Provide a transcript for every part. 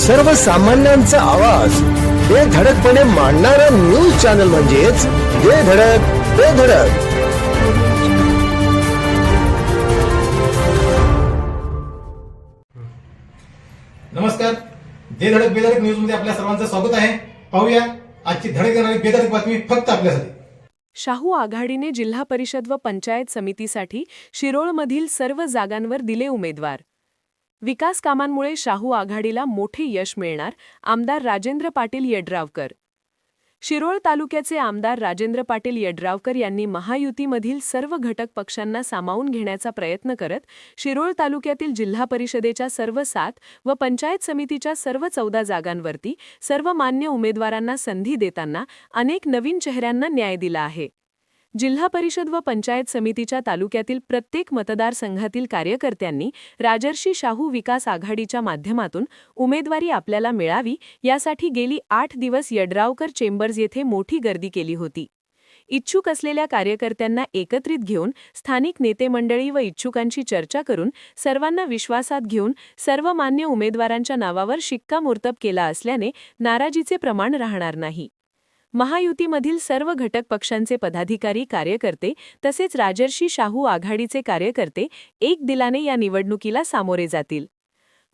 सर्वसामान्यांचा आवाज बेधडकपणे मांडणारा न्यूज चॅनल म्हणजेच बेधडक. नमस्कार. बेधडक न्यूज मध्ये आपल्या सर्वांचं स्वागत आहे. पाहूया आजची धडक देणारी बेधडक बातमी फक्त आपल्यासाठी. शाहू आघाडीने जिल्हा परिषद व पंचायत समितीसाठी शिरोळमधील सर्व जागांवर दिले उमेदवार. विकास कामांमुळे शाहू आघाडीला मोठे यश मिळणार, आमदार राजेंद्र पाटील यड्रावकर. शिरोळ तालुक्याचे आमदार राजेंद्र पाटील यड्रावकर यांनी महायुतीमधील सर्व घटक पक्षांना सामावून घेण्याचा प्रयत्न करत शिरोळ तालुक्यातील जिल्हा परिषदेच्या सर्व 7 व पंचायत समितीच्या सर्व 14 जागांवरती सर्व मान्य उमेदवारांना संधी देताना अनेक नवीन चेहऱ्यांना न्याय दिला आहे. जिल्हा परिषद व पंचायत समितीच्या तालुक्यातील प्रत्येक मतदारसंघातील कार्यकर्त्यांनी राजर्षी शाहू विकास आघाडीच्या माध्यमातून उमेदवारी आपल्याला मिळावी यासाठी गेली 8 दिवस यड्रावकर चेंबर्स येथे मोठी गर्दी केली होती. इच्छुक असलेल्या कार्यकर्त्यांना एकत्रित घेऊन स्थानिक नेते मंडळी व इच्छुकांची चर्चा करून सर्वांना विश्वासात घेऊन सर्व मान्य उमेदवारांच्या नावावर शिक्कामोर्तब केला असल्याने नाराजीचे प्रमाण राहणार नाही. महायुतीमधील सर्व घटक पक्षांचे पदाधिकारी कार्यकर्ते तसेच राजर्षी शाहू आघाडीचे कार्यकर्ते एक दिलाने या निवडणुकीला सामोरे जातील.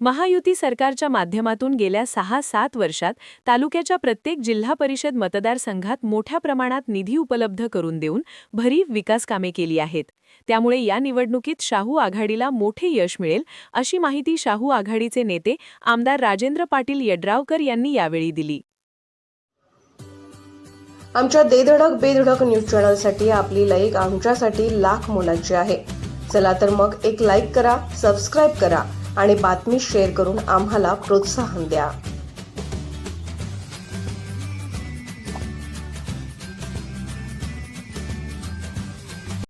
महायुती सरकारच्या माध्यमातून गेल्या 6-7 वर्षात तालुक्याच्या प्रत्येक जिल्हा परिषद मतदारसंघात मोठ्या प्रमाणात निधी उपलब्ध करून देऊन भरीव विकास कामे केली आहेत. त्यामुळे या निवडणुकीत शाहू आघाडीला मोठे यश मिळेल अशी माहिती शाहू आघाडीचे नेते आमदार राजेंद्र पाटील यड्रावकर यांनी यावेळी दिली. आमच्या बेधडक न्यूज चॅनलसाठी आपली लाईक आमच्यासाठी लाख मोलाची आहे. चला तर मग एक लाईक करा, सबस्क्राईब करा आणि बातमी शेअर करून आम्हाला प्रोत्साहन द्या.